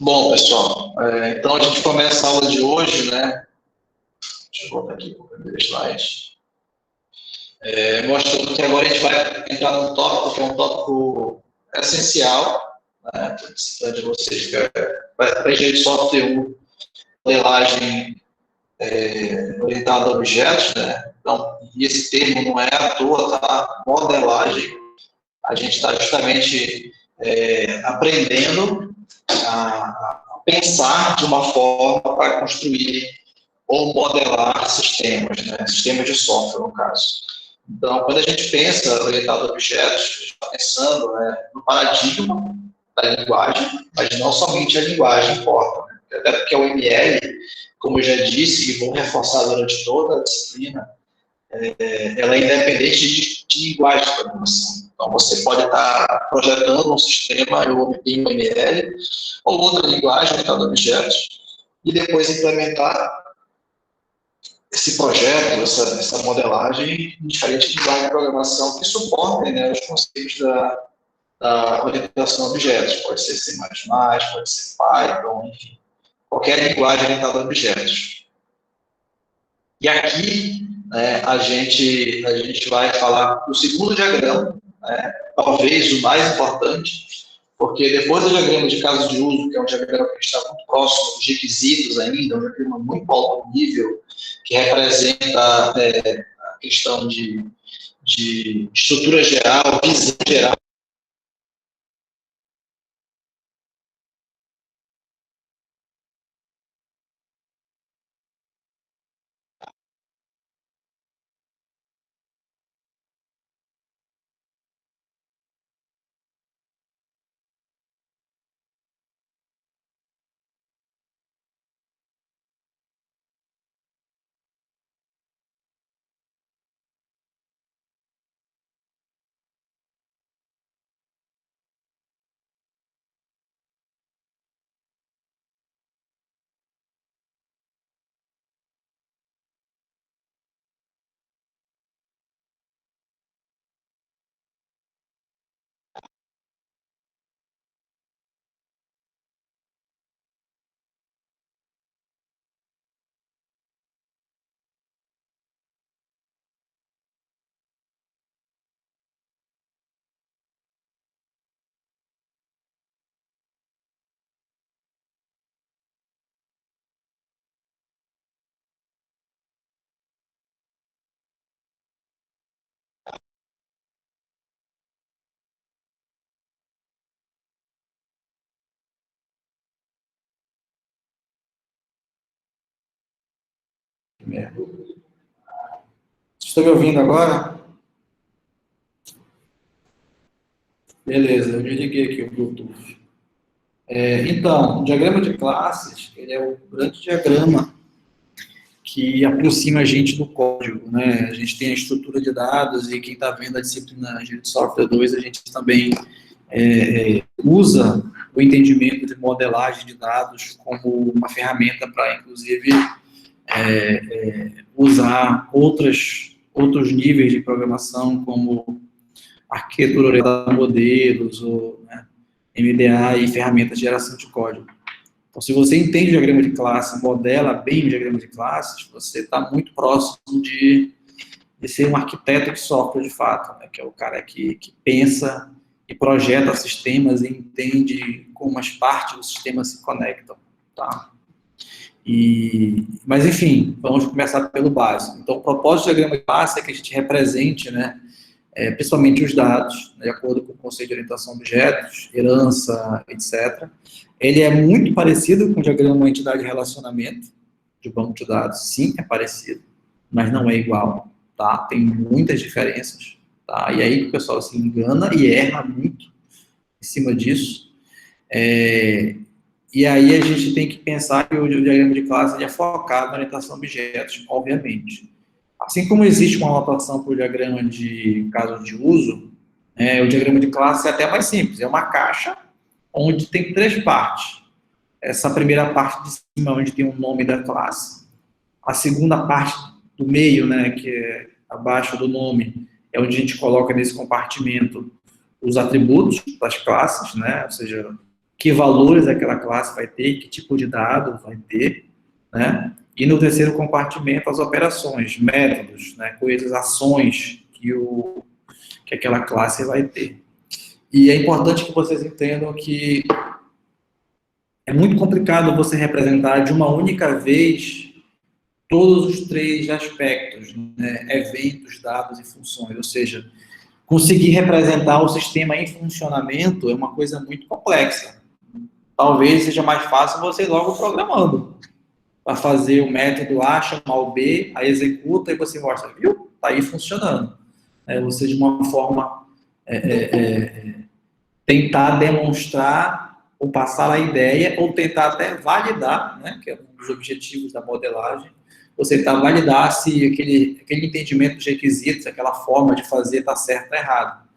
Bom, pessoal, então a gente começa a aula de hoje, né? Deixa eu voltar aqui para o primeiro slide. Mostrando que agora a gente vai entrar num tópico que é um tópico essencial, né? Estou precisando de vocês, que para engenharia de software 1, modelagem orientada a objetos, né? Então, e esse termo não é à toa, tá? Modelagem. A gente está justamente aprendendo a pensar de uma forma para construir ou modelar sistemas, né? Sistemas de software, no caso. Então, quando a gente pensa orientado a objetos, a gente está pensando, né, no paradigma da linguagem, mas não somente a linguagem importa, né? Até porque a UML, como eu já disse, e vou reforçar durante toda a disciplina, ela é independente de linguagem de programação. Então, você pode estar projetando um sistema em UML ou outra linguagem orientada a objetos e depois implementar esse projeto, essa modelagem em diferentes linguagens de programação que suportem, né, os conceitos da orientação a objetos. Pode ser C++, pode ser Python, enfim, qualquer linguagem orientada a objetos. E aqui, né, a gente vai falar do segundo diagrama, né, talvez o mais importante, porque depois do diagrama de caso de uso, que é um diagrama que está muito próximo dos requisitos ainda, um diagrama muito alto nível, que representa a questão de estrutura geral, visão geral. Vocês estão me ouvindo agora? Beleza, eu desliguei aqui o Bluetooth. Então, o diagrama de classes, ele é o grande diagrama que aproxima a gente do código, né? A gente tem a estrutura de dados e quem está vendo a disciplina Engenharia de Software 2, a gente também usa o entendimento de modelagem de dados como uma ferramenta para, inclusive, usar outros níveis de programação, como arquitetura orientada a modelos, ou MDA e ferramentas de geração de código. Então, se você entende o diagrama de classe, modela bem o diagrama de classes, você está muito próximo de ser um arquiteto de software, de fato, né? Que é o cara que pensa e projeta sistemas e entende como as partes do sistema se conectam, tá? Mas, enfim, vamos começar pelo básico. Então, o propósito do diagrama de classe é que a gente represente, né, principalmente os dados, de acordo com o conceito de orientação a objetos, herança, etc. Ele é muito parecido com o diagrama entidade de relacionamento de banco de dados. Sim, é parecido, mas não é igual, tá? Tem muitas diferenças, tá? E aí o pessoal se engana e erra muito em cima disso. E aí a gente tem que pensar que o diagrama de classe é focado na orientação a objetos, obviamente. Assim como existe uma anotação para o diagrama de caso de uso, o diagrama de classe é até mais simples. É uma caixa onde tem 3 partes. Essa primeira parte de cima, onde tem o nome da classe. A segunda parte do meio, né, que é abaixo do nome, é onde a gente coloca nesse compartimento os atributos das classes, né, ou seja, que valores aquela classe vai ter, que tipo de dado vai ter, né? E no terceiro compartimento, as operações, métodos, né? Coisas, ações que aquela classe vai ter. E é importante que vocês entendam que é muito complicado você representar de uma única vez todos os três aspectos, né? Eventos, dados e funções, ou seja, conseguir representar o sistema em funcionamento é uma coisa muito complexa. Talvez seja mais fácil você ir logo programando, para fazer o método A, chamar o B, aí executa e você mostra, viu? Está aí funcionando. Você, de uma forma, tentar demonstrar ou passar a ideia, ou tentar até validar, né, que é um dos objetivos da modelagem, você tentar validar se aquele entendimento dos requisitos, aquela forma de fazer está certo ou errado.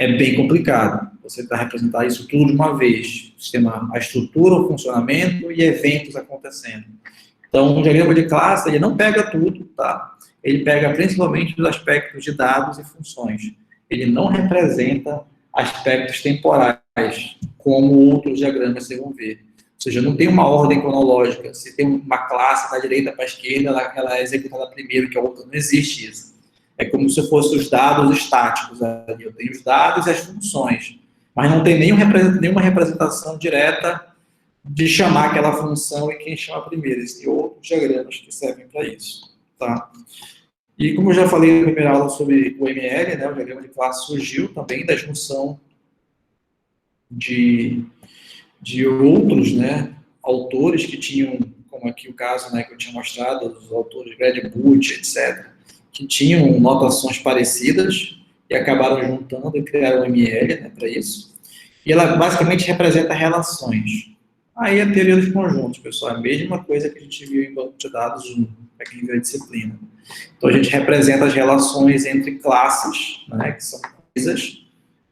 É bem complicado você tentar representar isso tudo de uma vez, sistema, a estrutura, o funcionamento e eventos acontecendo. Então, um diagrama de classe, ele não pega tudo, tá? Ele pega principalmente os aspectos de dados e funções. Ele não representa aspectos temporais, como outros diagramas vocês vão ver. Ou seja, não tem uma ordem cronológica. Se tem uma classe da direita para a esquerda, ela é executada primeiro que a outra. Não existe isso. É como se fossem os dados estáticos ali. Eu tenho os dados e as funções, mas não tem nenhuma representação direta de chamar aquela função e quem chama primeiro. Existem outros diagramas que servem para isso. Tá? E como eu já falei na primeira aula sobre o ML, né, o diagrama de classe surgiu também da junção de outros, né, autores que tinham, como aqui o caso, né, que eu tinha mostrado, os autores Greg Booth, etc., que tinham notações parecidas e acabaram juntando e criaram o ML, né, para isso. E ela basicamente representa relações. Aí a teoria dos conjuntos, pessoal, é a mesma coisa que a gente viu em banco de dados 1, para quem viu a disciplina. Então a gente representa as relações entre classes, né, que são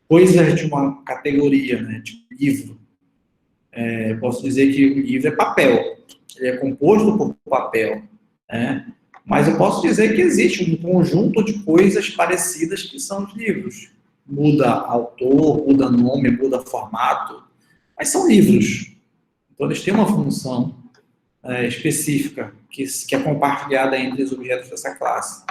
coisas de uma categoria, né, tipo livro. Eu posso dizer que o livro é papel, ele é composto por papel, né? Mas eu posso dizer que existe um conjunto de coisas parecidas que são os livros. Muda autor, muda nome, muda formato, mas são livros. Então, eles têm uma função específica que é compartilhada entre os objetos dessa classe.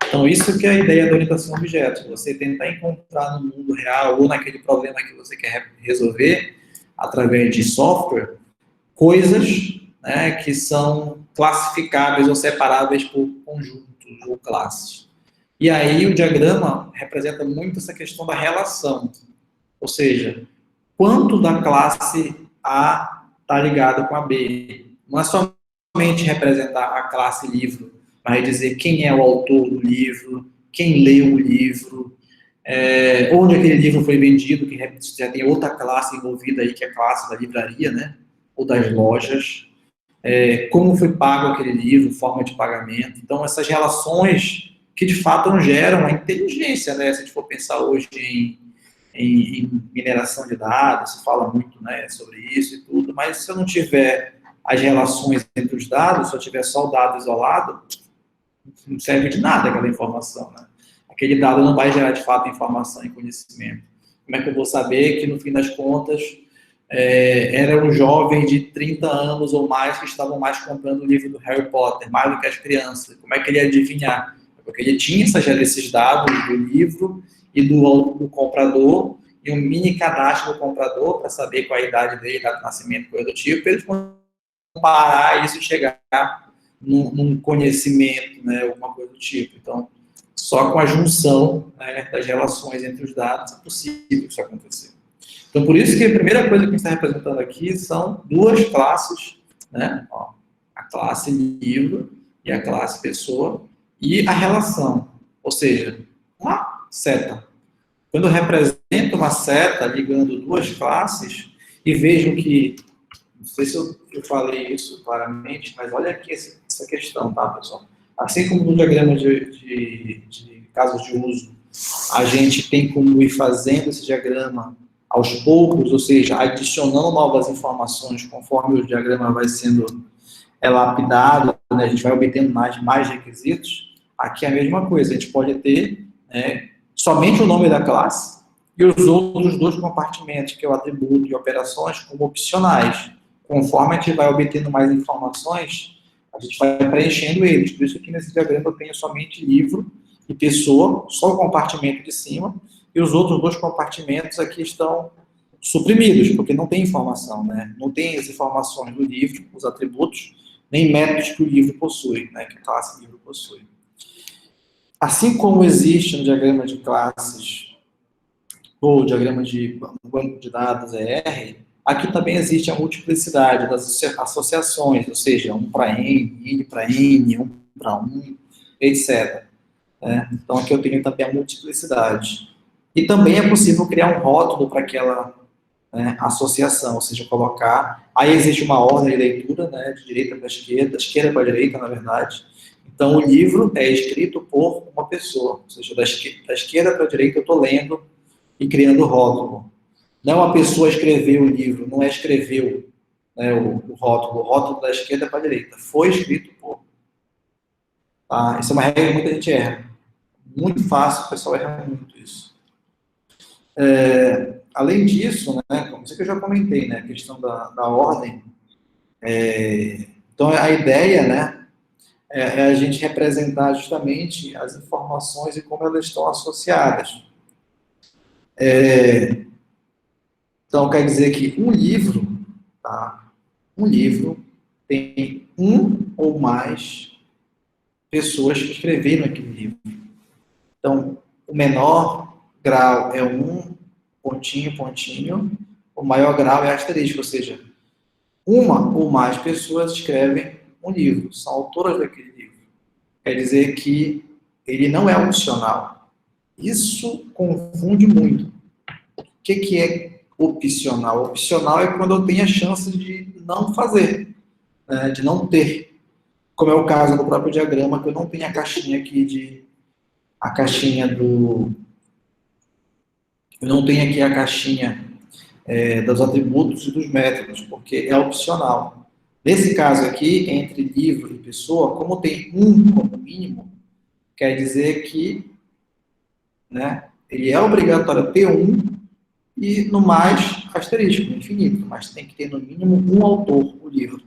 Então, isso que é a ideia da orientação a objetos. Você tentar encontrar no mundo real ou naquele problema que você quer resolver, através de software, coisas, né, que são classificáveis ou separáveis por conjuntos ou classes. E aí o diagrama representa muito essa questão da relação. Ou seja, quanto da classe A está ligado com a B. Não é somente representar a classe livro, mas dizer quem é o autor do livro, quem leu o livro, onde aquele livro foi vendido, que já tem outra classe envolvida aí, que é a classe da livraria, né? Ou das lojas, como foi pago aquele livro, forma de pagamento. Então, essas relações que, de fato, não geram a inteligência, né? Se a gente for pensar hoje em mineração de dados, se fala muito, né, sobre isso e tudo, mas se eu não tiver as relações entre os dados, se eu tiver só o dado isolado, não serve de nada aquela informação, né? Aquele dado não vai gerar, de fato, informação e conhecimento. Como é que eu vou saber que, no fim das contas, era um jovem de 30 anos ou mais que estavam mais comprando o livro do Harry Potter, mais do que as crianças? Como é que ele ia adivinhar? Porque ele tinha esses dados do livro e do comprador, e um mini cadastro do comprador para saber qual a idade dele, data de nascimento, coisa do tipo, para ele comparar isso e chegar num conhecimento, né, alguma coisa do tipo. Então, só com a junção, né, das relações entre os dados é possível isso acontecer. Então, por isso que a primeira coisa que a gente está representando aqui são duas classes, né? Ó, a classe livro e a classe pessoa, e a relação, ou seja, uma seta. Quando eu represento uma seta ligando duas classes, e vejo que, não sei se eu falei isso claramente, mas olha aqui essa questão, tá, pessoal? Assim como no diagrama de casos de uso, a gente tem como ir fazendo esse diagrama aos poucos, ou seja, adicionando novas informações conforme o diagrama vai sendo lapidado, né, a gente vai obtendo mais requisitos. Aqui é a mesma coisa, a gente pode ter somente o nome da classe e os outros dois compartimentos, que é o atributo e operações, como opcionais. Conforme a gente vai obtendo mais informações, a gente vai preenchendo eles. Por isso que nesse diagrama eu tenho somente livro e pessoa, só o compartimento de cima, e os outros dois compartimentos aqui estão suprimidos, porque não tem informação, né? Não tem as informações do livro, os atributos, nem métodos que o livro possui, né? Que a classe livro possui. Assim como existe no diagrama de classes ou diagrama de banco de dados ER, aqui também existe a multiplicidade das associações, ou seja, 1 para N para N, 1 para 1, etc. Então, aqui eu tenho também a multiplicidade. E também é possível criar um rótulo para aquela associação, ou seja, colocar... Aí existe uma ordem de leitura, né, de direita para esquerda, esquerda para direita, na verdade. Então, o livro é escrito por uma pessoa, ou seja, da esquerda para a direita eu estou lendo e criando rótulo. Não uma pessoa escreveu o livro, não é escreveu, né, o rótulo da esquerda para a direita. Foi escrito por. Tá? Isso é uma regra que muita gente erra. Muito fácil, o pessoal erra muito isso. Além disso, né, como isso que eu já comentei, né, a questão da ordem. Então, a ideia, né, é a gente representar justamente as informações e como elas estão associadas. Então, quer dizer que um livro, tá? Um livro tem um ou mais pessoas que escreveram aquele livro. Então, o menor grau é pontinho, pontinho, o maior grau é asterisco, ou seja, uma ou mais pessoas escrevem um livro, são autoras daquele livro. Quer dizer que ele não é opcional. Isso confunde muito. O que é opcional? Opcional é quando eu tenho a chance de não fazer, né, de não ter. Como é o caso do próprio diagrama, que eu não tenho a caixinha aqui eu não tenho aqui a caixinha dos atributos e dos métodos, porque é opcional. Nesse caso aqui, entre livro e pessoa, como tem um como mínimo, quer dizer que, né, ele é obrigatório ter um e, no mais, asterisco, infinito, mas tem que ter, no mínimo, um autor, o livro.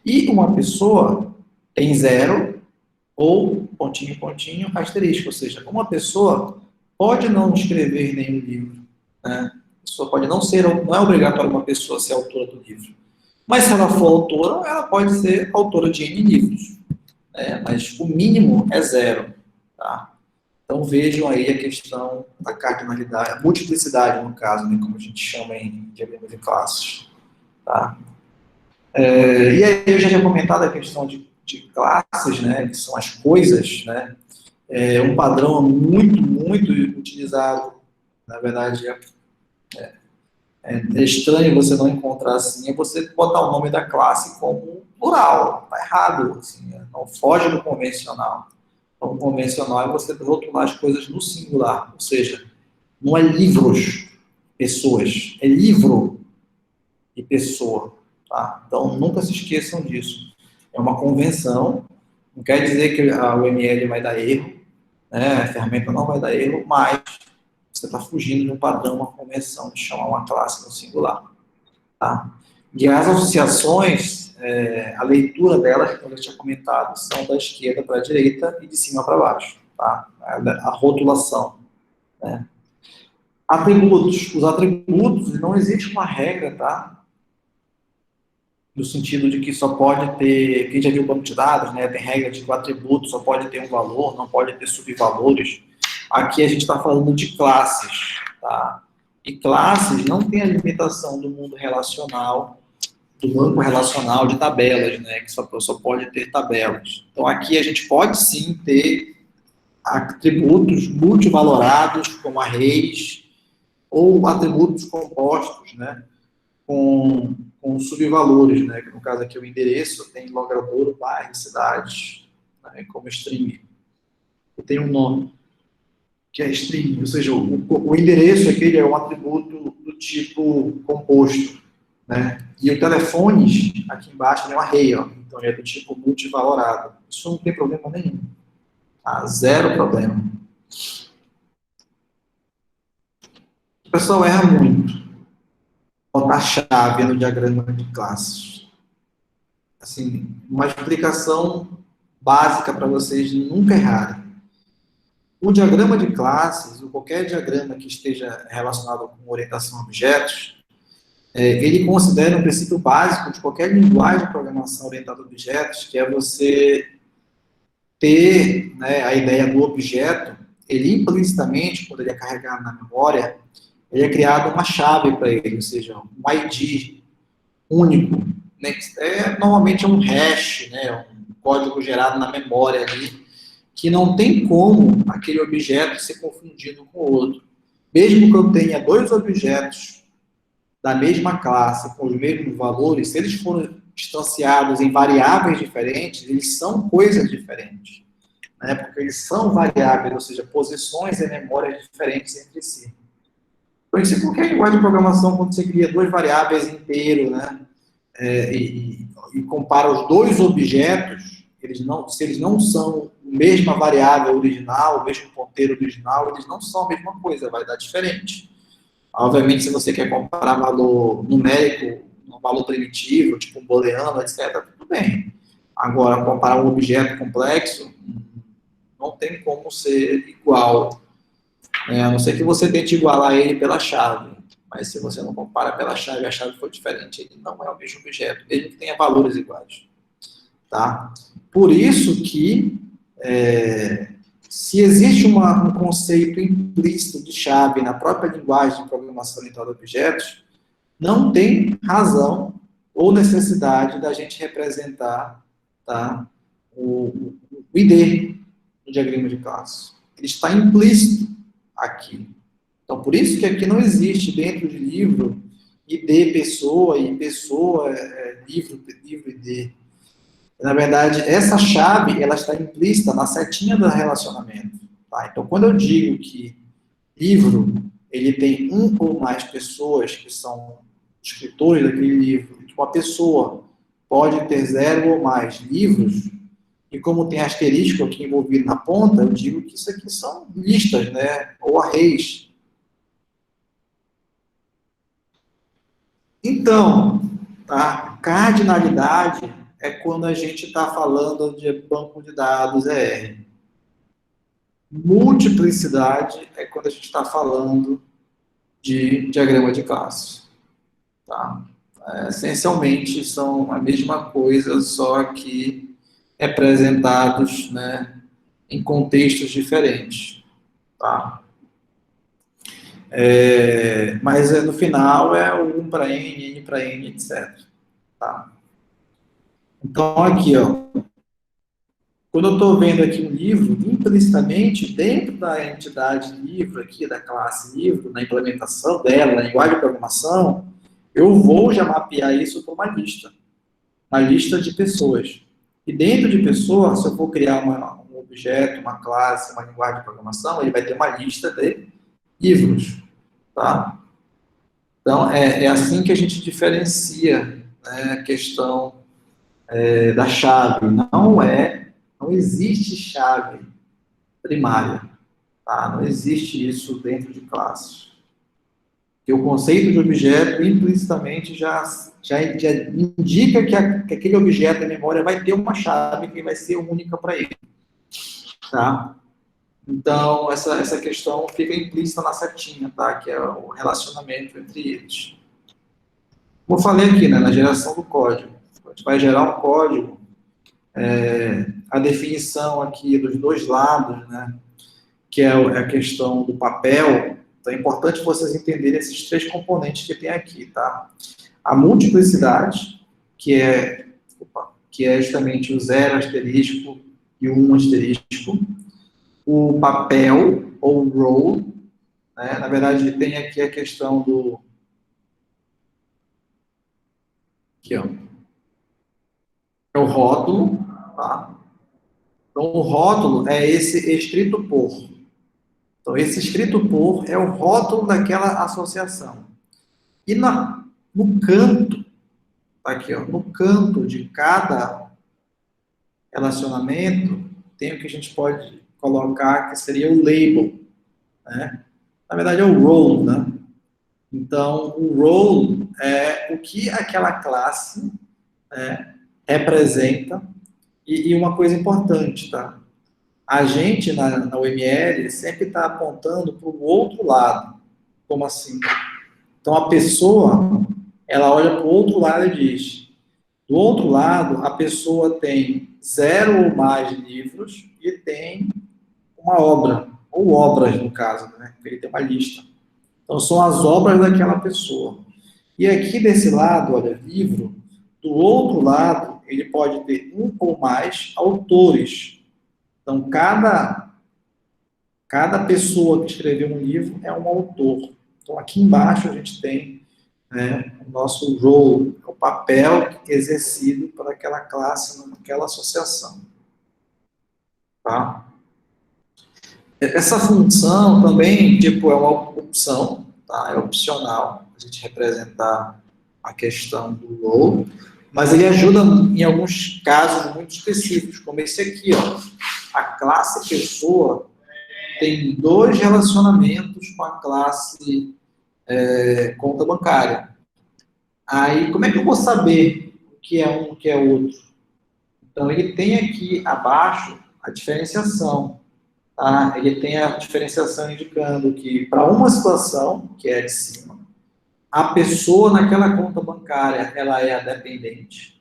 E uma pessoa tem zero ou pontinho, pontinho, asterisco, ou seja, uma pessoa pode não escrever nenhum livro, né? A pessoa pode não é obrigatório uma pessoa ser autora do livro. Mas se ela for autora, ela pode ser autora de N livros, né? Mas o mínimo é zero, tá? Então vejam aí a questão da cardinalidade, a multiplicidade no caso, né, como a gente chama em diagrama de classes, tá? E aí eu já tinha comentado a questão de classes, né, que são as coisas, né? Um padrão muito utilizado, na verdade é estranho você não encontrar assim, é você botar o nome da classe como plural, tá errado, assim, não foge do convencional. Então, o convencional é você rotular as coisas no singular, ou seja, não é livros, pessoas, é livro e pessoa, tá? Então, nunca se esqueçam disso. É uma convenção, não quer dizer que a UML vai dar erro, né? A ferramenta não vai dar erro, mas você está fugindo de um padrão, uma convenção de chamar uma classe no singular, tá? E as associações, a leitura delas, como eu tinha comentado, são da esquerda para a direita e de cima para baixo, tá? A rotulação, né? Atributos. Os atributos, não existe uma regra, tá? No sentido de que só pode ter, quem já viu o banco de dados, né? Tem regra de que o atributo só pode ter um valor, não pode ter subvalores. Aqui a gente está falando de classes, tá? E classes não tem a limitação do mundo relacional, do banco relacional de tabelas, né? Que só pode ter tabelas. Então aqui a gente pode sim ter atributos multivalorados, como arrays, ou atributos compostos, né? Com subvalores, né? Que no caso aqui o endereço tem logradouro, bairro, cidade, né? Como string. E tem um nome que é string, ou seja, o endereço aqui é um atributo do tipo composto, né? E o telefones, aqui embaixo, é um array, ó, então é do tipo multivalorado. Isso não tem problema nenhum, tá? Zero problema. O pessoal erra muito. Botar chave no diagrama de classes. Assim, uma explicação básica para vocês nunca errarem. O diagrama de classes, ou qualquer diagrama que esteja relacionado com orientação a objetos, ele considera um princípio básico de qualquer linguagem de programação orientada a objetos, que é você ter, né, a ideia do objeto, ele implicitamente, quando ele é carregado na memória, ele é criado uma chave para ele, ou seja, um ID único, né, normalmente é um hash, né, um código gerado na memória ali, que não tem como aquele objeto ser confundido com o outro. Mesmo que eu tenha dois objetos da mesma classe, com os mesmos valores, se eles forem distanciados em variáveis diferentes, eles são coisas diferentes, né? Porque eles são variáveis, ou seja, posições em memórias diferentes entre si. Por isso, qualquer linguagem de programação, quando você cria duas variáveis inteiras, né, e compara os dois objetos, se eles não são a mesma variável original, o mesmo ponteiro original, eles não são a mesma coisa, vai dar diferente. Obviamente, se você quer comparar valor numérico, um valor primitivo, tipo um booleano, etc., tudo bem. Agora, comparar um objeto complexo, não tem como ser igual. A não ser que você tente igualar ele pela chave. Mas se você não compara pela chave e a chave for diferente, ele não é o mesmo objeto, mesmo que tenha valores iguais. Tá? Por isso que, se existe um conceito implícito de chave na própria linguagem de programação orientada a objetos, não tem razão ou necessidade da gente representar, tá, o ID no diagrama de classe. Ele está implícito aqui. Então, por isso que aqui não existe dentro de livro ID pessoa e pessoa livro ID. Na verdade, essa chave, ela está implícita na setinha do relacionamento. Tá? Então, quando eu digo que livro, ele tem um ou mais pessoas que são escritores daquele livro, que uma pessoa pode ter 0 ou mais livros, e como tem asterisco aqui envolvido na ponta, eu digo que isso aqui são listas, né, ou arrays. Então, a cardinalidade é quando a gente está falando de banco de dados ER. Multiplicidade é quando a gente está falando de diagrama de classe. Tá? Essencialmente, são a mesma coisa, só que representados, né, em contextos diferentes. Tá? Mas no final é o 1 para N para N, etc. Tá? Então, aqui, ó, quando eu estou vendo aqui um livro, implicitamente, dentro da entidade livro, aqui, da classe livro, na implementação dela, na linguagem de programação, eu vou já mapear isso para uma lista de pessoas. E dentro de pessoa, se eu for criar um objeto, uma classe, uma linguagem de programação, ele vai ter uma lista de livros. Tá? Então, é assim que a gente diferencia, né, a questão da chave. Não existe chave primária. Tá? Não existe isso dentro de classes. Porque o conceito de objeto, implicitamente, já indica que aquele objeto em memória vai ter uma chave que vai ser única para ele. Tá? Então, essa questão fica implícita na setinha, tá? Que é o relacionamento entre eles. Como eu falei aqui, né, na geração do código. A gente vai gerar um código, a definição aqui dos dois lados, né, que é a questão do papel. Então, é importante vocês entenderem esses três componentes que tem aqui, tá? A multiplicidade, que é justamente o 0 asterisco e o 1 asterisco. O papel, ou role, né? Na verdade, tem aqui a questão do... Aqui, ó. É o rótulo, tá? Então, o rótulo é esse escrito por. Então, esse escrito por é o rótulo daquela associação. E no canto, tá aqui, ó, no canto de cada relacionamento, tem o que a gente pode colocar que seria o label, né? Na verdade, é o role, né? Então, o role é o que aquela classe representa. E uma coisa importante, tá? A gente, na UML, sempre está apontando para o outro lado. Como assim? Então, a pessoa, ela olha para o outro lado e diz, do outro lado, a pessoa tem 0 ou mais livros e tem uma obra, ou obras, no caso, né? Ele tem uma lista. Então, são as obras daquela pessoa. E aqui desse lado, olha, livro, do outro lado, ele pode ter um ou mais autores. Então, cada pessoa que escreveu um livro é um autor. Então, aqui embaixo a gente tem, né, o nosso role, o papel exercido por aquela classe, naquela associação. Tá? Essa função também, tipo, é uma opção, tá? É opcional a gente representar a questão do role, mas ele ajuda em alguns casos muito específicos, como esse aqui, ó. A classe pessoa tem 2 relacionamentos com a classe conta bancária. Aí, como é que eu vou saber o que é um e o que é outro? Então, ele tem aqui abaixo a diferenciação. Tá? Ele tem a diferenciação indicando que, para uma situação, que é a de cima, a pessoa naquela conta bancária, ela é a dependente,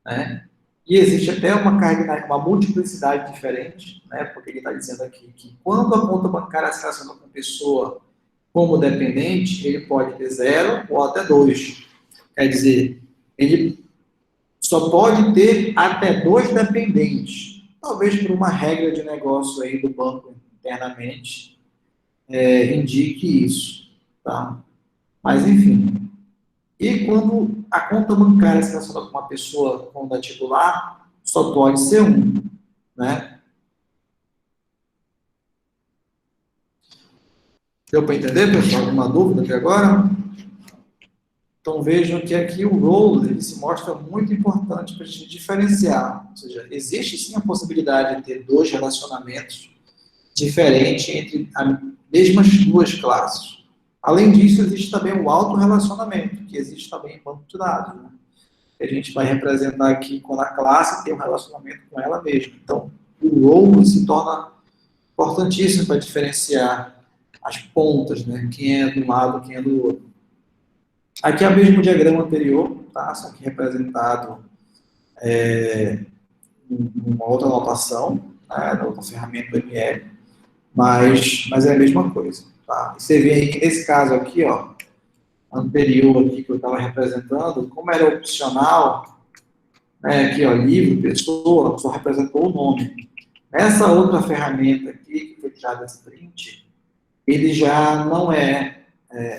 né? E existe até uma multiplicidade diferente, né? Porque ele está dizendo aqui que quando a conta bancária se relaciona com a pessoa como dependente, ele pode ter 0 ou até 2. Quer dizer, ele só pode ter até 2 dependentes. Talvez por uma regra de negócio aí do banco internamente indique isso, tá? Mas, enfim. E quando a conta bancária se relaciona com uma pessoa conta titular, só pode ser um, né? Deu para entender, pessoal? Alguma dúvida aqui agora? Então vejam que aqui o role ele se mostra muito importante para a gente diferenciar. Ou seja, existe sim a possibilidade de ter 2 relacionamentos diferentes entre as mesmas 2 classes. Além disso, existe também o autorrelacionamento, que existe também em banco de dados, né? Que a gente vai representar aqui quando a classe tem um relacionamento com ela mesma. Então, o role se torna importantíssimo para diferenciar as pontas, né? Quem é de um lado, quem é do outro. Aqui é o mesmo diagrama anterior, tá? Só que representado numa outra notação, né? Na outra ferramenta do ML, mas é a mesma coisa, tá? E você vê aí que nesse caso aqui, ó, anterior aqui que eu estava representando, como era opcional, né? Aqui, ó, livro, pessoa, só representou o nome. Essa outra ferramenta aqui, que foi tirada esse print, ele já não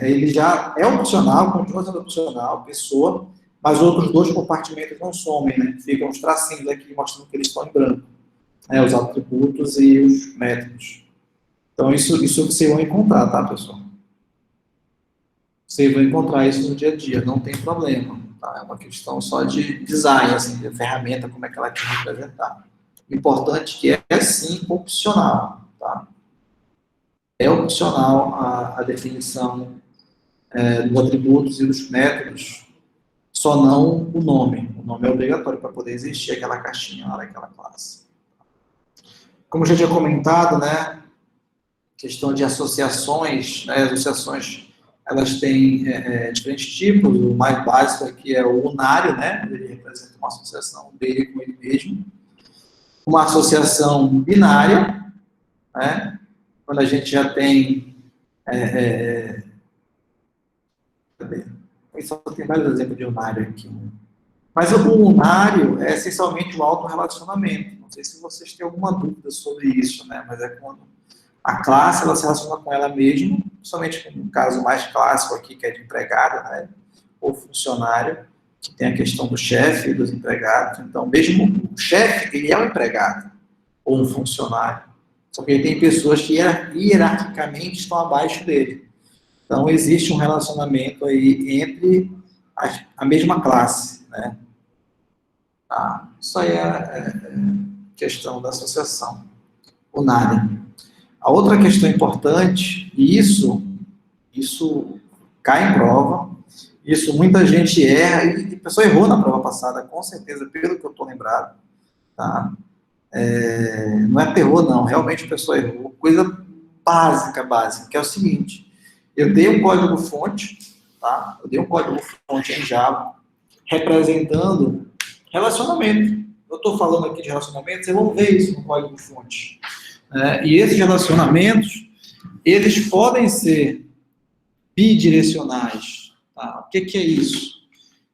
ele já é opcional, continua sendo opcional, pessoa, mas outros 2 compartimentos não somem, né? Ficam os tracinhos aqui mostrando que eles estão em branco, né? Os atributos e os métodos. Então, isso vocês vão encontrar, tá, pessoal? Vocês vão encontrar isso no dia a dia, não tem problema, tá? É uma questão só de design, assim, de ferramenta, como é que ela quer representar. Importante que é, sim, opcional, tá? É opcional a definição dos atributos e dos métodos, só não o nome. O nome é obrigatório para poder existir aquela caixinha lá daquela classe. Como eu já tinha comentado, né, questão de associações, né, associações, elas têm diferentes tipos. O mais básico aqui é o unário, né, ele representa uma associação dele com ele mesmo. Uma associação binária, né, quando a gente já tem só tem vários exemplos de unário aqui. Mas o unário é essencialmente o autorrelacionamento. Não sei se vocês têm alguma dúvida sobre isso, né? Mas é quando a classe ela se relaciona com ela mesma, somente no caso mais clássico aqui, que é de empregado, né? Ou funcionário, que tem a questão do chefe e dos empregados. Então, mesmo o chefe, ele é um empregado, ou um funcionário. Só que ele tem pessoas que hierarquicamente estão abaixo dele. Então, existe um relacionamento aí entre a mesma classe, né? Tá? Isso aí é questão da associação unária. A outra questão importante, e isso cai em prova. Isso muita gente erra, e a pessoa errou na prova passada, com certeza, pelo que eu estou lembrado. Tá? Não é terror, não, realmente a pessoa errou. Coisa básica, que é o seguinte: eu dei um código-fonte, tá? Eu dei um código-fonte em Java, representando relacionamento. Eu estou falando aqui de relacionamentos, vocês vão ver isso no código-fonte. E esses relacionamentos, eles podem ser bidirecionais. Tá? O que é isso?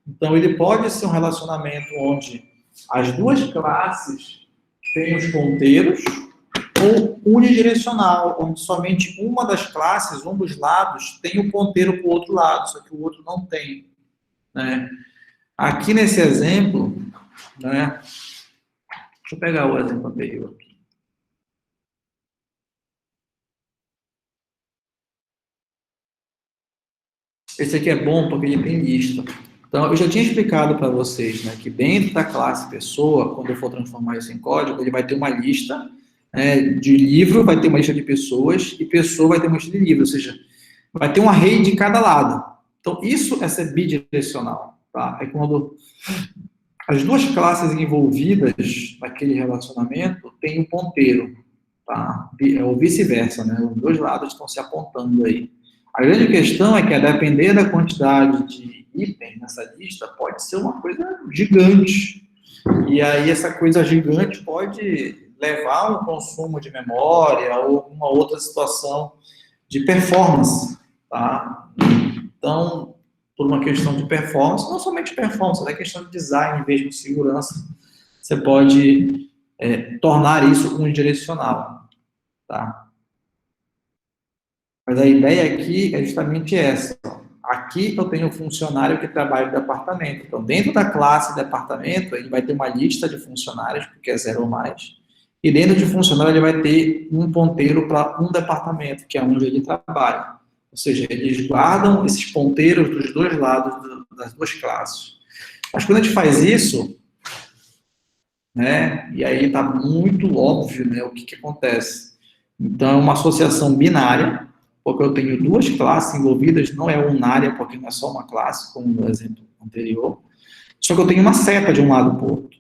Então, ele pode ser um relacionamento onde as duas classes têm os ponteiros, ou unidirecional, onde somente uma das classes, um dos lados, tem o ponteiro para o outro lado, só que o outro não tem. Né? Aqui nesse exemplo, né? Deixa eu pegar o exemplo anterior. Esse aqui é bom porque ele tem lista. Então, eu já tinha explicado para vocês, né, que dentro da classe pessoa, quando eu for transformar isso em código, ele vai ter uma lista de livro, vai ter uma lista de pessoas, e pessoa vai ter uma lista de livro, ou seja, vai ter um array de cada lado. Então, isso é ser bidirecional. Tá? É quando as duas classes envolvidas naquele relacionamento têm um ponteiro. Tá? Ou vice-versa, né? Os dois lados estão se apontando aí. A grande questão é que, a depender da quantidade de itens nessa lista, pode ser uma coisa gigante. E aí, essa coisa gigante pode levar a um consumo de memória ou uma outra situação de performance. Tá? Então, por uma questão de performance, não somente performance, é questão de design, em vez de segurança, você pode tornar isso unidirecional. Tá? Mas a ideia aqui é justamente essa. Aqui eu tenho um funcionário que trabalha no departamento. Então, dentro da classe departamento, ele vai ter uma lista de funcionários, porque é 0 ou mais. E dentro de funcionário, ele vai ter um ponteiro para um departamento, que é onde ele trabalha. Ou seja, eles guardam esses ponteiros dos dois lados das duas classes. Mas quando a gente faz isso, né, e aí está muito óbvio, né, o que acontece. Então, é uma associação binária, porque eu tenho duas classes envolvidas, não é unária, porque não é só uma classe, como no exemplo anterior, só que eu tenho uma seta de um lado para o outro.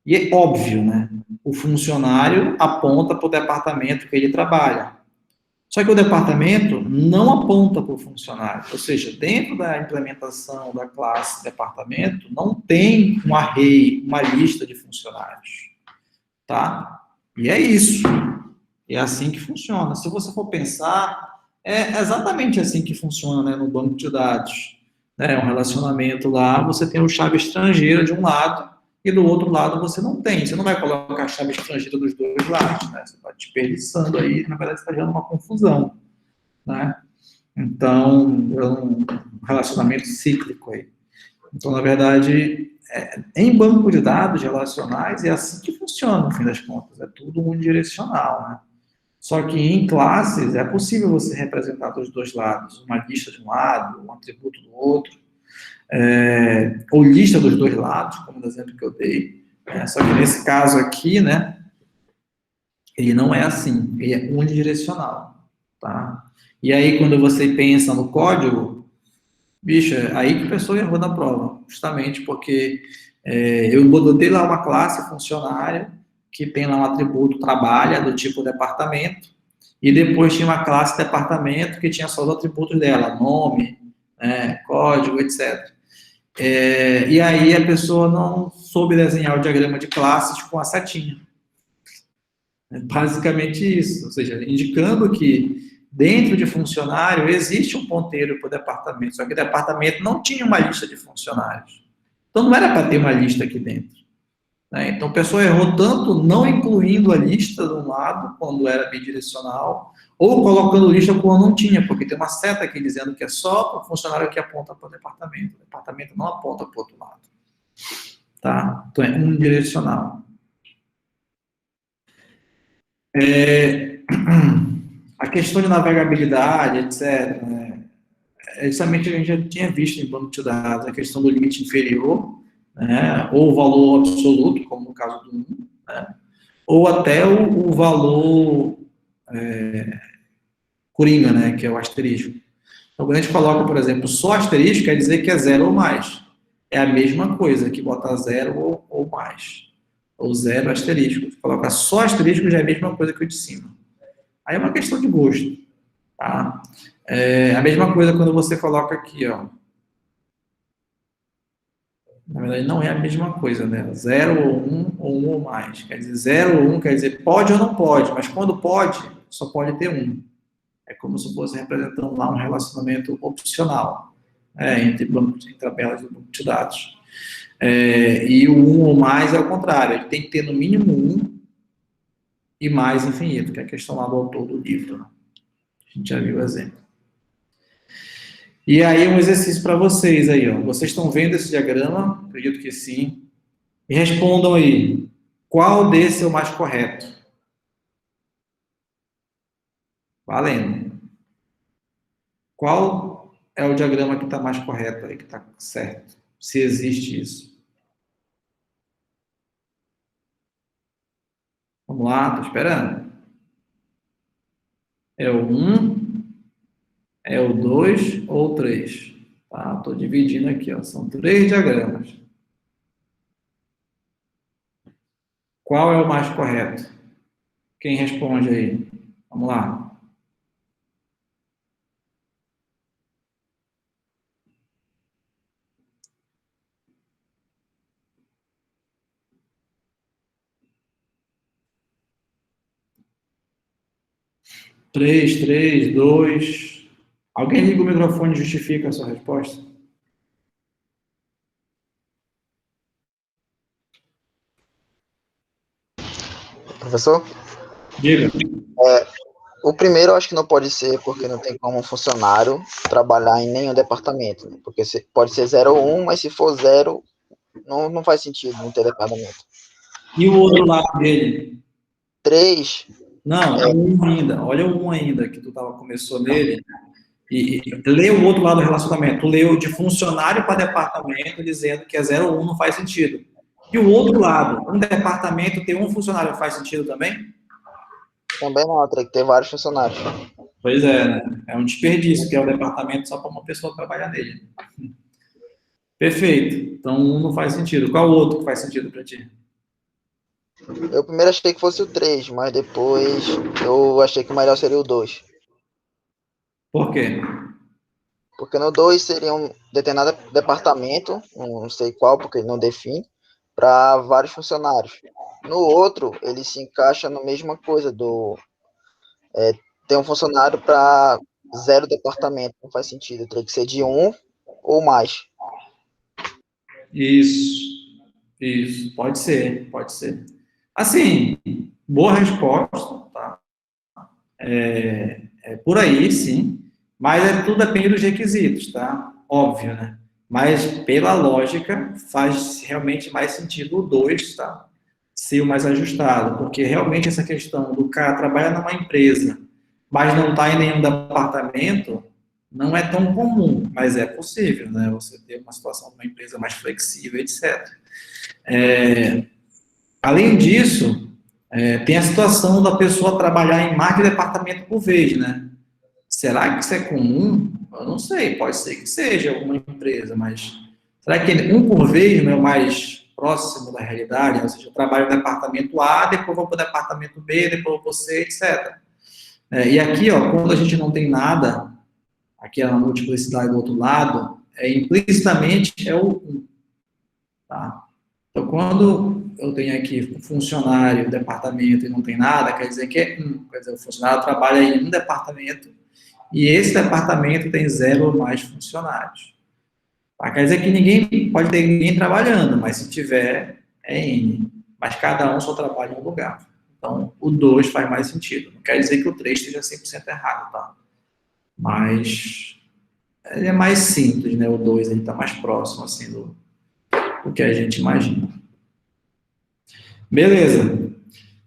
E é óbvio, né? O funcionário aponta para o departamento que ele trabalha. Só que o departamento não aponta para o funcionário, ou seja, dentro da implementação da classe departamento, não tem um array, uma lista de funcionários. Tá? E é isso. É assim que funciona. Se você for pensar, é exatamente assim que funciona, né, no banco de dados. É um relacionamento lá, você tem o chave estrangeira de um lado e do outro lado você não tem. Você não vai colocar a chave estrangeira dos dois lados, né? Você está desperdiçando aí, na verdade, você está gerando uma confusão, né? Então, é um relacionamento cíclico aí. Então, na verdade, em banco de dados relacionais, é assim que funciona, no fim das contas. É tudo unidirecional, né? Só que em classes é possível você representar dos dois lados, uma lista de um lado, um atributo do outro, ou lista dos dois lados, como no exemplo que eu dei. Só que nesse caso aqui, né, ele não é assim, ele é unidirecional. Tá? E aí, quando você pensa no código, bicho, aí que a pessoa errou na prova, justamente porque eu botei lá uma classe funcionária, que tem lá um atributo trabalha, do tipo departamento, e depois tinha uma classe departamento que tinha só os atributos dela, nome, código, etc. E aí a pessoa não soube desenhar o diagrama de classes com a setinha. É basicamente isso, ou seja, indicando que dentro de funcionário existe um ponteiro para o departamento, só que o departamento não tinha uma lista de funcionários. Então não era para ter uma lista aqui dentro. Então, a pessoa errou tanto não incluindo a lista de um lado, quando era bidirecional, ou colocando lista quando não tinha, porque tem uma seta aqui dizendo que é só o funcionário que aponta para o departamento não aponta para o outro lado. Tá? Então, é unidirecional. A questão de navegabilidade, etc., né? Justamente a gente já tinha visto em banco de dados a questão do limite inferior, né, ou o valor absoluto, como no caso do 1, né, ou até o valor coringa, né, que é o asterisco. Então, quando a gente coloca, por exemplo, só asterisco, quer dizer que é 0 ou mais. É a mesma coisa que botar 0 ou mais. Ou 0 asterisco. Colocar só asterisco já é a mesma coisa que o de cima. Aí é uma questão de gosto. Tá? É a mesma coisa quando você coloca aqui, ó. Na verdade, não é a mesma coisa, né? 0 ou 1 ou mais. Quer dizer, 0 ou 1 quer dizer pode ou não pode, mas quando pode, só pode ter um. É como se fosse representando lá um relacionamento opcional, entre tabelas do banco de dados. E o 1 ou mais é o contrário, ele tem que ter no mínimo 1 e mais infinito, que é a questão lá do autor do livro. A gente já viu o exemplo. E aí um exercício para vocês aí, ó. Vocês estão vendo esse diagrama? Acredito que sim. E respondam aí, qual desse é o mais correto? Valendo. Qual é o diagrama que está mais correto aí, que está certo? Se existe isso. Vamos lá, estou esperando. É o 1, é o 2 ou o 3? Tá, estou dividindo aqui, ó. São 3 diagramas. Qual é o mais correto? Quem responde aí? Vamos lá. Três, 3, 2. Alguém liga o microfone e justifica a sua resposta? Professor? Diga. O primeiro eu acho que não pode ser, porque não tem como um funcionário trabalhar em nenhum departamento, né? Porque pode ser 0 ou 1, mas se for 0, não faz sentido não ter departamento. E o outro lado dele? 3. Não, o 1 ainda. Olha o 1 ainda, que tu começou nele. E lê o outro lado do relacionamento. Tu leu de funcionário para departamento, dizendo que é 0 ou 1 não faz sentido. E o outro lado, um departamento ter um funcionário faz sentido também? Também não, teria que ter vários funcionários. Pois é, né? É um desperdício, que é o departamento só para uma pessoa trabalhar nele. Perfeito. Então, um não faz sentido. Qual o outro que faz sentido para ti? Eu primeiro achei que fosse o 3, mas depois eu achei que o melhor seria o 2. Por quê? Porque no 2 seria um determinado departamento, não sei qual, porque ele não define, para vários funcionários. No outro, ele se encaixa na mesma coisa tem um funcionário para 0 departamento, não faz sentido, teria que ser de 1 ou mais. Isso, pode ser. Assim, boa resposta, tá? É por aí, sim, mas tudo depende dos requisitos, tá? Óbvio, né? Mas, pela lógica, faz realmente mais sentido o 2, tá? Ser o mais ajustado, porque realmente essa questão do cara trabalhar numa empresa, mas não está em nenhum departamento, não é tão comum, mas é possível, né? Você ter uma situação de uma empresa mais flexível, etc. Além disso, tem a situação da pessoa trabalhar em mais de departamento por vez, né? Será que isso é comum? Eu não sei, pode ser que seja alguma empresa, mas será que um por vez não é o mais próximo da realidade? Ou seja, eu trabalho no departamento A, depois vou para o departamento B, depois vou para o C, etc. E aqui, ó, quando a gente não tem nada, aqui a multiplicidade do outro lado, implicitamente é o 1. Tá? Então, quando eu tenho aqui funcionário, departamento e não tem nada, quer dizer que é 1. Quer dizer, o funcionário trabalha em um departamento e esse departamento tem 0 ou mais funcionários. Tá? Quer dizer que ninguém pode ter ninguém trabalhando, mas se tiver, é N. Mas cada um só trabalha em um lugar. Então, o 2 faz mais sentido. Não quer dizer que o 3 esteja 100% errado, tá? Mas ele é mais simples, né? O 2 está mais próximo, assim, do que a gente imagina. Beleza.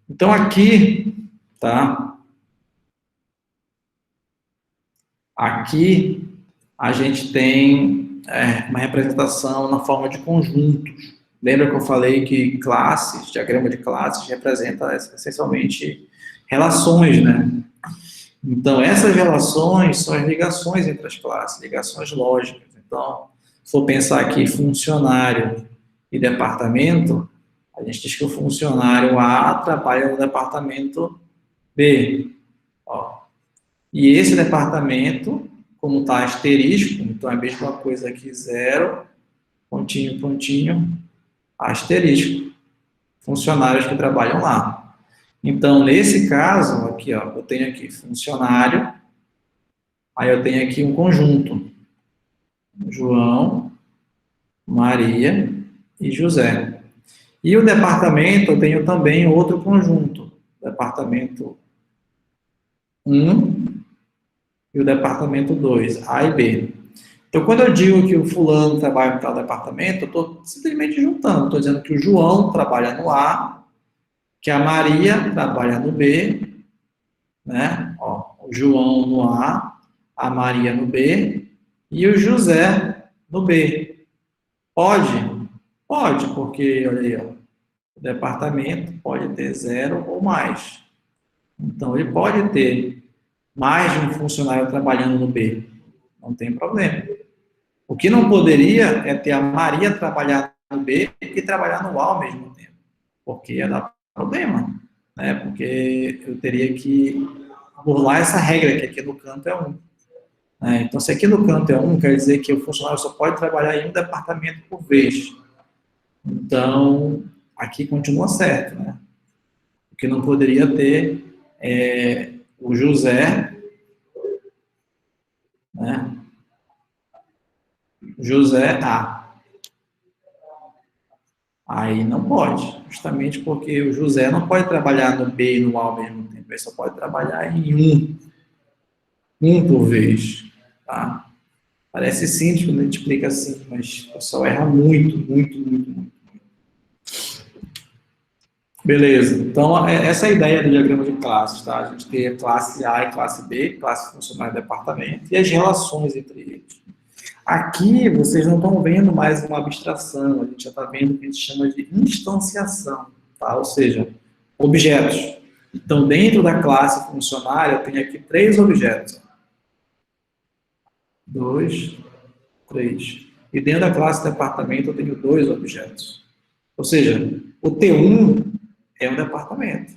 Então, aqui, tá? Aqui, a gente tem uma representação na forma de conjuntos. Lembra que eu falei que classes, diagrama de classes, representa essencialmente relações, né? Então, essas relações são as ligações entre as classes, ligações lógicas. Então, se for pensar aqui funcionário e departamento, a gente diz que o funcionário A trabalha no departamento B. Ó. E esse departamento, como está asterisco, então é a mesma coisa aqui, 0, pontinho, pontinho, asterisco. Funcionários que trabalham lá. Então, nesse caso, aqui, ó, eu tenho aqui funcionário, aí eu tenho aqui um conjunto. João, Maria e José. E o departamento, eu tenho também outro conjunto. Departamento 1 e o departamento 2, A e B. Então, quando eu digo que o fulano trabalha no tal departamento, eu estou simplesmente juntando. Estou dizendo que o João trabalha no A, que a Maria trabalha no B, né? Ó, o João no a Maria no B e o José no B. Pode? Pode, porque, olha aí, ó, o departamento pode ter 0 ou mais. Então, ele pode ter mais de um funcionário trabalhando no B. Não tem problema. O que não poderia é ter a Maria trabalhar no B e trabalhar no A ao mesmo tempo. Porque ia dar problema, né? Porque eu teria que burlar essa regra que aqui no canto é 1. Né? Então, se aqui no canto é 1, quer dizer que o funcionário só pode trabalhar em um departamento por vez. Então, aqui continua certo, né? O que não poderia ter é o José, né? José A. Aí não pode, justamente porque o José não pode trabalhar no B e no A ao mesmo tempo, ele só pode trabalhar em um por vez, tá? Parece simples quando a gente explica assim, mas o pessoal erra muito, muito, muito, muito. Beleza, então essa é a ideia do diagrama de classes, tá? A gente tem a classe A e classe B, classe funcionário e departamento, e as relações entre eles. Aqui, vocês não estão vendo mais uma abstração, a gente já está vendo o que a gente chama de instanciação, tá? Ou seja, objetos. Então, dentro da classe funcionário, eu tenho aqui 3 objetos. 2, 3. E dentro da classe departamento, eu tenho 2 objetos. Ou seja, o T1 é um departamento.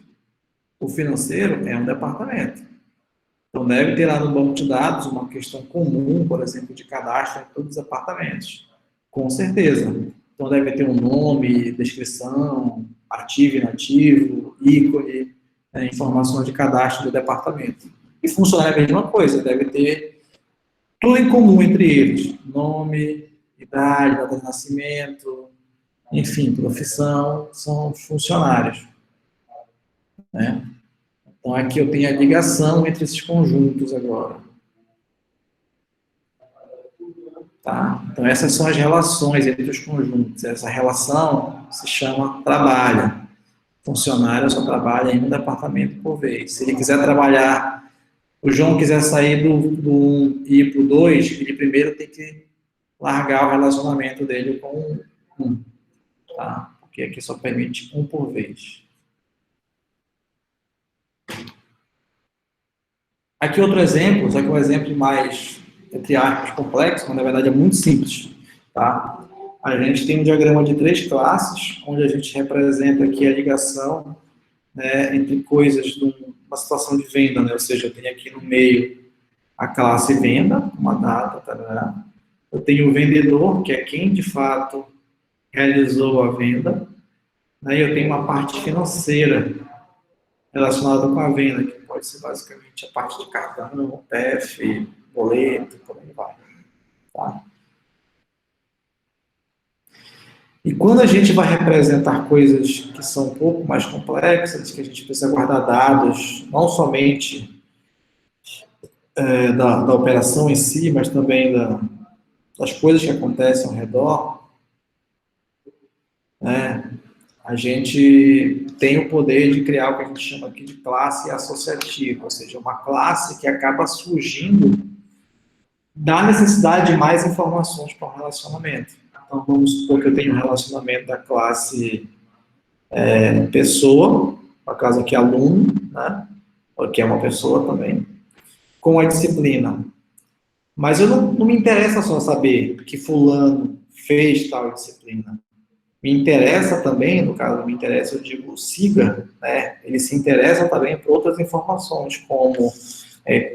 O financeiro é um departamento. Então, deve ter lá no banco de dados uma questão comum, por exemplo, de cadastro em todos os departamentos. Com certeza. Então, deve ter um nome, descrição, ativo e inativo, ícone, informações de cadastro do departamento. E funcionário é a mesma coisa, deve ter tudo em comum entre eles. Nome, idade, data de nascimento, enfim, profissão, são funcionários. Né? Então, aqui eu tenho a ligação entre esses conjuntos agora. Tá? Então, essas são as relações entre os conjuntos. Essa relação se chama trabalho. Funcionário só trabalha em um departamento por vez. Se ele quiser trabalhar, o João quiser sair do 1 e ir para o 2, ele primeiro tem que largar o relacionamento dele com o 1. Tá? Porque aqui só permite um por vez. Aqui outro exemplo, só que um exemplo mais, entre aspas, complexo, mas na verdade é muito simples. Tá? A gente tem um diagrama de 3 classes, onde a gente representa aqui a ligação, né, entre coisas de uma situação de venda, né? Ou seja, eu tenho aqui no meio a classe venda, uma data, tarará. Eu tenho o vendedor, que é quem de fato realizou a venda, né? E eu tenho uma parte financeira relacionada com a venda, que pode ser basicamente a parte de cartão, PF, boleto, por aí vai. Tá? E quando a gente vai representar coisas que são um pouco mais complexas, que a gente precisa guardar dados, não somente da operação em si, mas também das coisas que acontecem ao redor, né? A gente tem o poder de criar o que a gente chama aqui de classe associativa, ou seja, uma classe que acaba surgindo da necessidade de mais informações para o relacionamento. Então, vamos supor que eu tenho um relacionamento da classe pessoa, no caso aqui aluno, né? Que é uma pessoa também. com a disciplina. Mas eu não me interessa só saber que fulano fez tal disciplina. Me interessa também, no caso, me interessa, eu digo, siga, né? Ele se interessa também por outras informações, como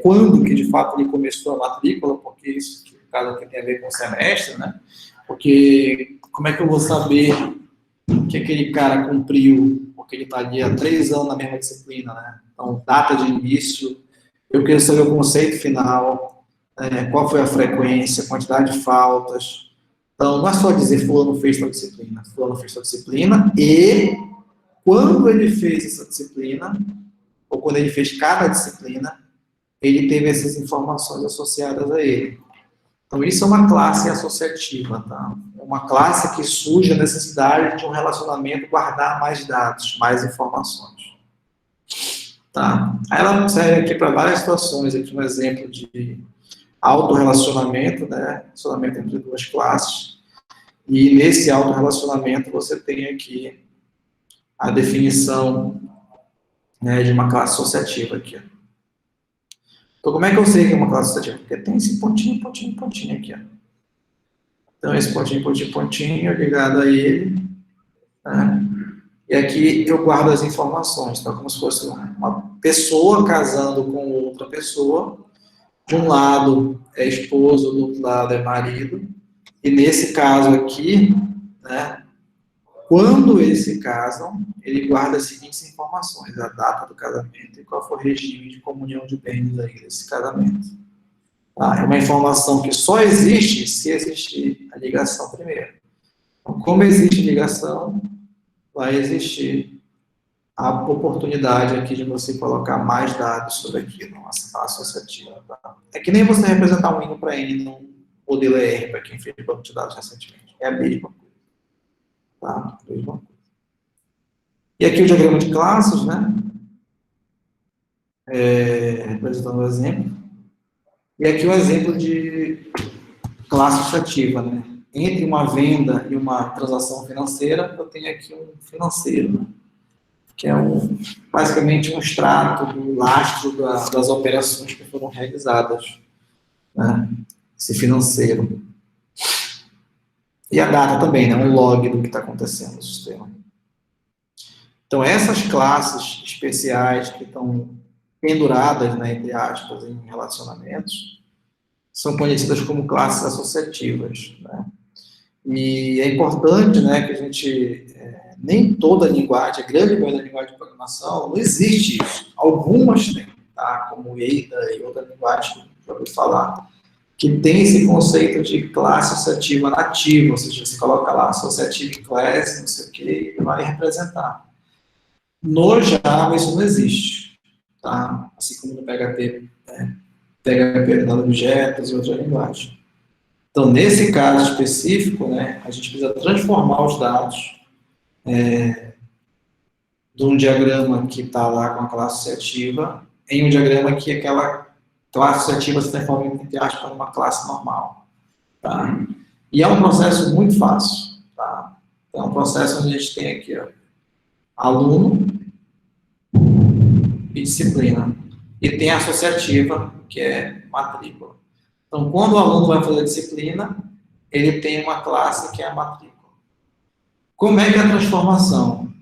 quando que de fato ele começou a matrícula, porque isso, no caso aqui, tem a ver com o semestre, né? Porque como é que eu vou saber que aquele cara cumpriu, porque ele está ali há 3 anos na mesma disciplina, né? Então, data de início, eu quero saber o conceito final, qual foi a frequência, quantidade de faltas. Então, não é só dizer fulano fez tal disciplina, e quando ele fez essa disciplina, ou quando ele fez cada disciplina, ele teve essas informações associadas a ele. Então, isso é uma classe associativa, tá? É uma classe que surge a necessidade de um relacionamento guardar mais dados, mais informações. Tá? Aí ela serve aqui para várias situações, aqui um exemplo de autorrelacionamento, né? Relacionamento entre duas classes. E nesse autorrelacionamento você tem aqui a definição, né, de uma classe associativa aqui. Então, como é que eu sei que é uma classe associativa? Porque tem esse pontinho, pontinho, pontinho aqui. Ó. Então, esse pontinho, pontinho, pontinho ligado a ele. Né? E aqui eu guardo as informações. Então, como se fosse uma pessoa casando com outra pessoa. De um lado é esposo, do outro lado é marido. E nesse caso aqui, né, quando eles se casam, ele guarda as seguintes informações: a data do casamento e qual foi o regime de comunhão de bens aí desse casamento. Tá? É uma informação que só existe se existir a ligação primeiro. Então, como existe ligação, vai existir a oportunidade aqui de você colocar mais dados sobre aquilo, uma associativa. Tá? É que nem você representar um hino para N num modelo ER, para quem fez banco de dados recentemente. É a mesma coisa. Tá? Mesma coisa. E aqui o diagrama de classes, né? Representando o exemplo. E aqui o exemplo de classe associativa, né? Entre uma venda e uma transação financeira, eu tenho aqui um financeiro, né? Que é basicamente um extrato do lastro das operações que foram realizadas, né? Esse financeiro. E a data também, né? Um log do que está acontecendo no sistema. Então, essas classes especiais que estão penduradas, né, entre aspas, em relacionamentos, são conhecidas como classes associativas, né? E é importante, né, que a gente, nem toda linguagem, a grande maioria da linguagem de programação, não existe isso. Algumas têm, tá? Como Ada e outra linguagem que eu ouvi falar, que tem esse conceito de classe associativa nativa, ou seja, você coloca lá associative class, não sei o que, e vai representar. No Java isso não existe, tá? Assim como no PHP, né? PHP é dado objetos e outra linguagem. Então, nesse caso específico, né, a gente precisa transformar os dados de um diagrama que está lá com a classe associativa em um diagrama que aquela classe associativa se transforma, entre aspas, numa classe normal. Tá? E é um processo muito fácil. Tá? É um processo onde a gente tem aqui, ó, aluno e disciplina. E tem a associativa, que é matrícula. Então, quando o aluno vai fazer disciplina, ele tem uma classe que é a matrícula. Como é que é a transformação?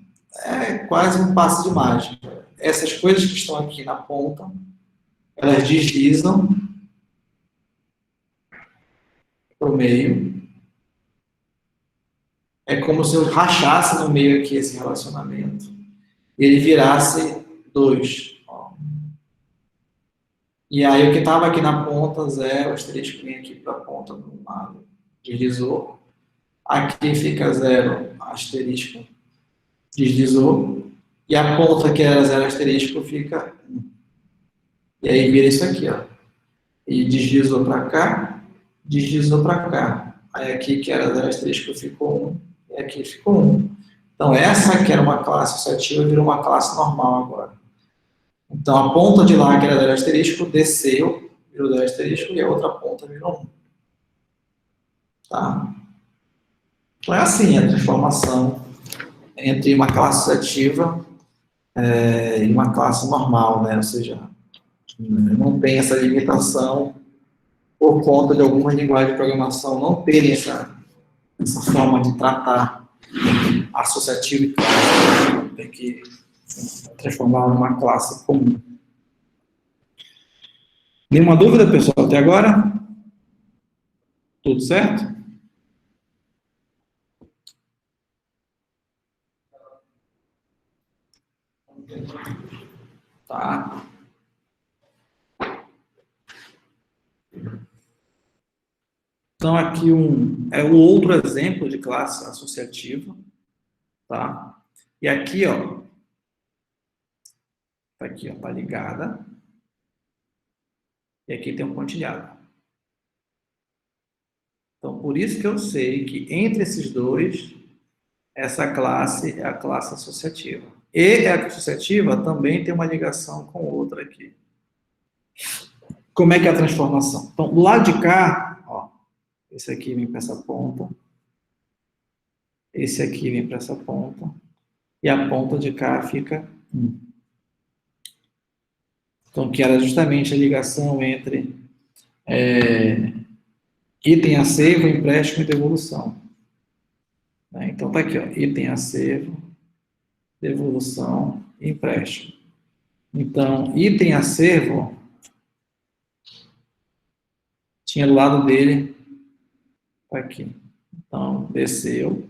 É quase um passe de mágica. Essas coisas que estão aqui na ponta, elas deslizam para o meio. É como se eu rachasse no meio aqui esse relacionamento. E ele virasse 2. E aí o que estava aqui na ponta, 0, asterisco vem aqui para a ponta do lado, deslizou. Aqui fica 0, asterisco, deslizou. E a ponta que era 0, asterisco, fica 1. E aí vira isso aqui, ó. E deslizou para cá, deslizou para cá. Aí aqui que era 0, asterisco, ficou 1. E aqui ficou 1. Então essa que era uma classe associativa virou uma classe normal agora. Então, a ponta de lá, que era 0 asterisco, desceu, virou 0 asterisco, e a outra ponta virou 1. Tá? Então, é assim a transformação entre uma classe associativa e uma classe normal, né? Ou seja, Não tem essa limitação por conta de algumas linguagens de programação não terem essa forma de tratar associativo e classe. Tem que transformar numa classe comum. Nenhuma dúvida, pessoal, até agora? Tudo certo? Tá. Então, aqui é um outro exemplo de classe associativa, tá? E aqui, ó, tá aqui, ó, tá ligada. E aqui tem um pontilhado. Então, por isso que eu sei que entre esses dois, essa classe é a classe associativa. E a associativa também tem uma ligação com outra aqui. Como é que é a transformação? Então, do lado de cá, ó, esse aqui vem para essa ponta, esse aqui vem para essa ponta, e a ponta de cá fica 1. Então, que era justamente a ligação entre item acervo, empréstimo e devolução. Então, tá aqui, ó, item acervo, devolução e empréstimo. Então, item acervo tinha do lado dele, tá aqui. Então, desceu,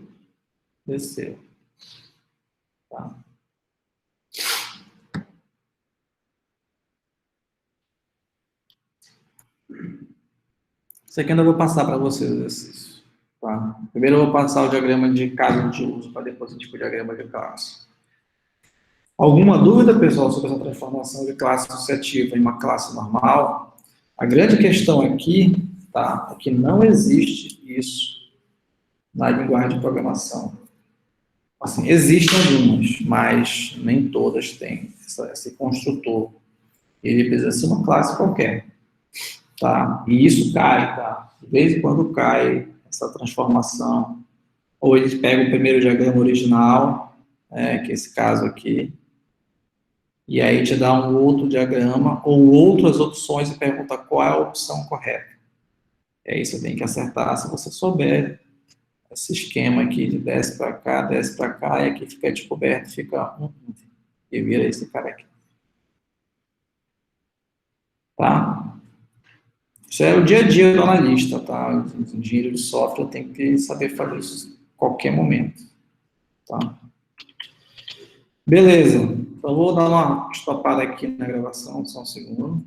desceu. Tá? Isso aqui eu ainda vou passar para vocês o exercício. Tá? Primeiro eu vou passar o diagrama de caso de uso, para depois a gente ir para o diagrama de classe. Alguma dúvida, pessoal, sobre essa transformação de classe associativa em uma classe normal? A grande questão aqui, tá, é que não existe isso na linguagem de programação. Assim, existem algumas, mas nem todas têm esse construtor. Ele precisa ser uma classe qualquer. Tá? E isso cai, tá? De vez em quando cai essa transformação. Ou eles pegam o primeiro diagrama original, que é esse caso aqui, e aí te dá um outro diagrama, ou outras opções e pergunta qual é a opção correta. E aí você tem que acertar, se você souber esse esquema aqui de desce para cá, e aqui fica descoberto, fica e vira esse cara aqui. Tá? Isso é o dia a dia do analista, tá? O engenheiro de software tem que saber fazer isso a qualquer momento. Tá? Beleza. Então, vou dar uma estopada aqui na gravação, só um segundo.